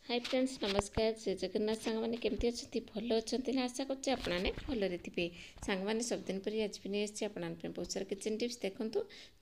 Hi friends नमस्कार जय जगन्नाथ सांग मैंने केमती अच्छी भल अच्छा आशा करते आपने भलरे थे सांग मैंने सबदिन पर आज भी नहीं आपने बहुत सारा किचन टिप्स देखूँ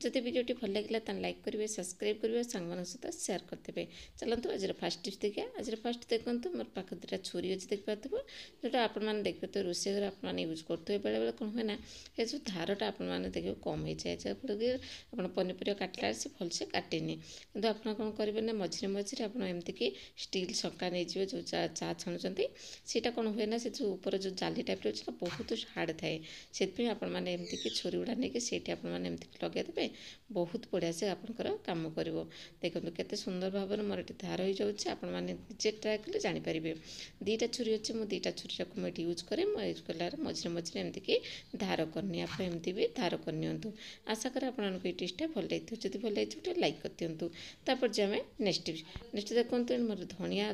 जब वीडियो भल लगे तो लाइक करेंगे सब्सक्राइब करेंगे सांग सहित सेयार करते चलते आज फास्ट टिप्स देखिए आज फास्ट देखो मोर पाख दुटा छुरी अच्छी देखिए जोटा आपने देखिए रोषे घर आपने यूज करते बेले बेले कौन हुए ना ये जो धारटा आपने देखिए कम हो जाए जहाँफल कि आप पनीपरिया काटला से भलसे काटेनि कि आप कौन करेंगे ना मझे मझे आप एमती स्टील शंका नहीं जो चा छाणुंट सीटा कौन हुए ना से जो ऊपर जो जाली टाइप रही बहुत हार्ड थाए से आपने एमती छुरी गुड़ा नहीं सीट आपने लगेदेवे बहुत बढ़िया से आपंकर कम कर देखो केते सुंदर भाव में मोर धार हो जाए आपजे ट्राए कले जानीपारे दीटा छुरी अच्छे मुझे दीटा छुरी को मुझे यूज कैर यूज कलार मझे मझे एमती धार करनी आप एमती भी धार करनी आशा करें आपको ये टिप्सटा भल लगे जब भल लगे लाइक कर दिंतु तापर जो आम नेक्स्ट टिप्स नेक्स्ट देखो मोर धनिया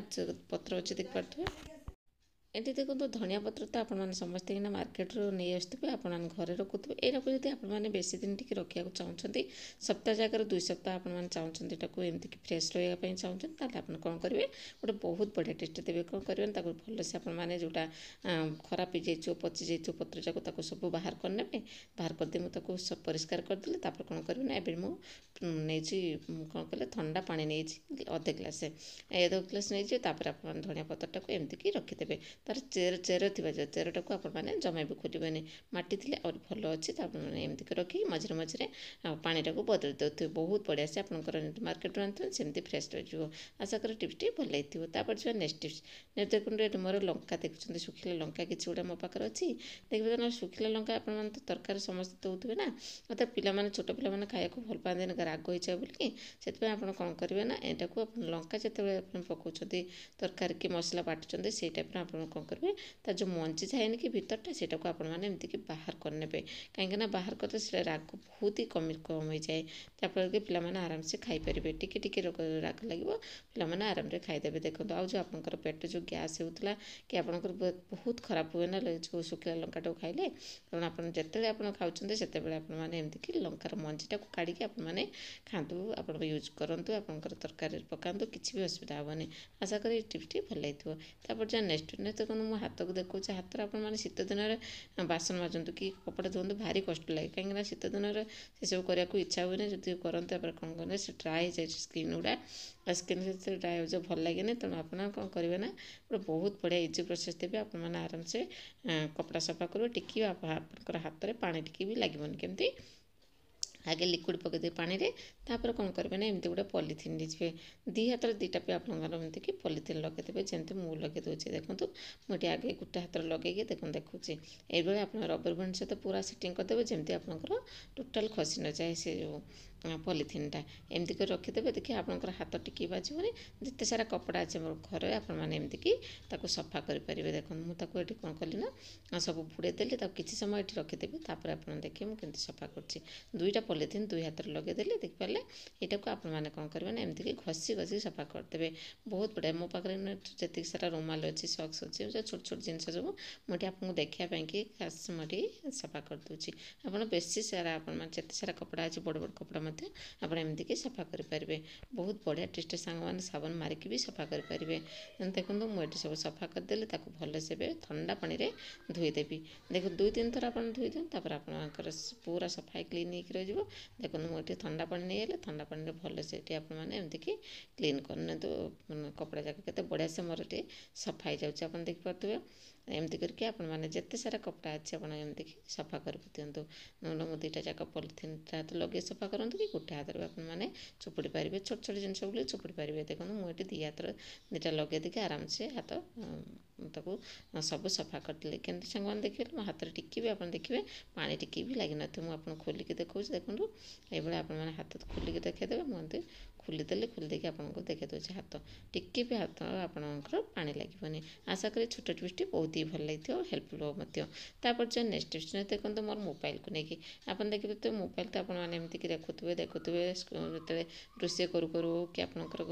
पत्र अच्छे देखिए ये देखो धनिया पत्र तो आपने समस्ते मार्केट नहीं आसुवे आप घरे रखुवे यहाँ जब आपने बेसी दिन टी रखा चाहते सप्ताह जगह 2 सप्ताह आपने चाहते एमती फ्रेश रही चाहते आप कौन करेंगे गोटे बहुत बढ़िया टेस्ट देवे कौन करेंगे भल से आपने जोटा खराब हो जाइए पचि जाइए पत्र जाक सब बाहर करने बाहर करदे मुझे सब परिष्कार करदे कौन करेंगे ना एवं मुझे कौन कले ठंडा पानी नहीं अधे ग्लास अध ग्लास नहीं आप धनिया पत्रटा को एमती रखिदेवे तार चेर थी चेरटा को आपने जमा भी खोलें माटी थी और भल अच्छे आपने एमती रखिक मझे मझे पानीटा को बदल देते बहुत बढ़िया से आपंकर मार्केट आते सेमती फ्रेश रही आशा कर टिप्सटी भल लगी तापर जो नेक्स्ट टिप्स देखते मोर लंका देखुं शुखिला लंका किसी गुड़ा मो पाखे अच्छी देखिए ना शुखिला लंका आप तरकारी समस्त दौथे ना मतलब पिला छोट पिला खाया भल पाते राग हो जाए बोलिकी से आप कौन करेंगे ना यहाँ को लंका जिते पकाउं तरकारी कि मसला बाटुंट से टाइप आप कौन करेंगे तार जो मंजी थाएनि कि भितरटा से आपमती बाहर करने कहीं बाहर करते से राग बहुत ही कम हो जाए जहाँफल कि पिलाने आराम से खाईपारे टिके राग लगे पिलाने आराम से खाईदेवे देखो आज जो आपंकर पेट जो गैस होता कि आपंकर बहुत खराब हुए ना जो शुखिला लंका खाइले कारण आप जिते आप खाऊँ से आपने एमती लंकार मंजीटा को काढ़ी आपने खातु आप यूज करूँ आपंकर तरकारी पकातु किसी भी असुविधा हेनी आशा करी टिप्सटी भल लगी तापर जो नेक्स्ट देखो मुझे हाथ को देखो हाथ आपने शीत दिन में बासन माजतु कि कपड़ा धोते भारी कष्ट लगे कहीं शीत दिन में से सब करने को इच्छा हुए जो करते कौन करें से ड्राए हो स्किन गुड़ा स्किन से ड्राए हो भल लगे तेणु आप कौन करेंगे ना गोटे बहुत बढ़िया इजी प्रोसेस देवी आपने आराम से कपड़ा सफा करेंगे टिकी आपंकर हाथ में पानी टिकी भी लगभग केमती आगे लिक्विड पकईदे पानी रे तापर कौन करेंगे ना एमती गोटे पॉलीथिन लीजिए दी हाथ दीटा भी आपंकर कि पॉलीथिन लगेदेवे जमी मुझे लगे दूसरी देखूँ मुझे आगे गोटे हाथ लगे देखुची ये आप रबर बैंड सहित पूरा सेटिंग करदेवे जमी आपंकर टोटाल खसी न जाए से जो पॉलीथिनटा एमती कर रखिदेवे देखिए आपंकर हाथ टिकी बाजबनी जिते सारा कपड़ा अच्छे मोर घर आपने एमती सफा करेंगे देखो मुझे कौन कली ना सब बुड़े देली किसी समय ये रखिदेवी तापर आप देखिए मुझे सफा कर दुईटा पॉलीथिन दुई हाथ लगेदेली देखिपारे यहाँ को आपने कौन करेंगे ना एमती घसी घसी सफा करदेवे बहुत बढ़िया मो पाखे जी सारा रुमाल अच्छी सक्स अच्छी छोट छोट जिन सब मुझे आपको देखापी कि खास मुझे सफा करदे आप बेसी सारा आपते सारा कपड़ा अच्छे बड़ बड़ कपड़ा आप एमती सफा करेंगे बहुत बढ़िया टेस्ट सांग साबुन मारिकी भी सफा करेंगे देखो मुझे सब सफा करदेली भल से ठंडा पानी में धोईदेवी देखो 2-3 थर आप धोई दिखाँ आपंकर पूरा सफाई क्लीन हो रही देखो मुझे ठंडा पानी नहीं आए ठंडा पानी भल से आपने एमती क्लीन करने कपड़ा जाक के बढ़िया से मोर सफा हो जाए देखिपे एमती करके आपने जिते सारा कपड़ा अच्छे आपमती सफा कर दिंतु ना मो 2टा जाक पॉलीथिन हाथ लगे सफा करूँ कि गोटे हाथ में आपने चुपुड़ी पारे छोट छोट जिन बोले चुपुड़ी पारे देखो मुझे 2 हाथ 2टा लगे देखिए आराम से हाथ ताको सब सफा करदे केमती सांग देखिए मो हाथ टिकी भी आप देखिए पानी टिकी भी लगी न मुझे खोलिक देखा देखूँ ये आपने हाथ खोलिक देखीदेवे मुझे खोलीदेली खोलीदे आपको देखी दूसरे हाथ टिकी भी हाथ आपंकर पानी लगभग आशा करी छोट टिप्सटी बहुत ही भल लगी हेल्पफुल होपर जो नेक्स्ट टिप्स देखो मोर मोबाइल को लेकिन आप देखिए तो मोबाइल तो आपने देखुए जो रोषे करूँ कि आपंकर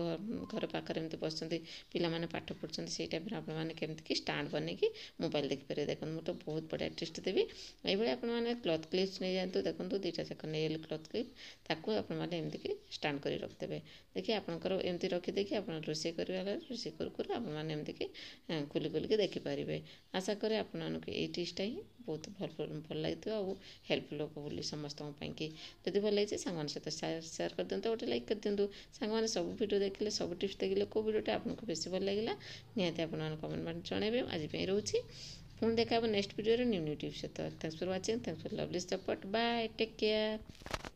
घर पाखे एमती बस पाने पाठ पढ़ुं से टाइम आपने केमती स्टाण्ड बनैकी मोबाइल देखिपारे देखो मुझे बहुत बढ़िया टिप्स देवी ये आपने क्लथ क्लिप्स नहीं जातु देखो 2टा जाक नेल क्लथ क्लिप ताकू आपने एमती स्टाण्ड कर रखिदेवे देखिए आपंकर एमती रखिदेकि आप रोषे कर रोषे करूँ आपने एमती खोली खोलिकी देखिपारे। आशा करे आपको ये टिप्सटा ही बहुत भल लगी और हेल्पफुल हो बोली समस्त कि जब भल लगी सांग सहित सेयार कर दिखाँ गोटे लाइक कर दिखाँ सांग सब वीडियो देखिले सब टिप्स देखिले कौ वीडियोटा आपको बेसी भल लगे निहाती आप कमेंट में जनइबे। आज रोचे पुणी देखा next video new new tips सहित। Thanks for watching, thanks for lovely support, bye, take care.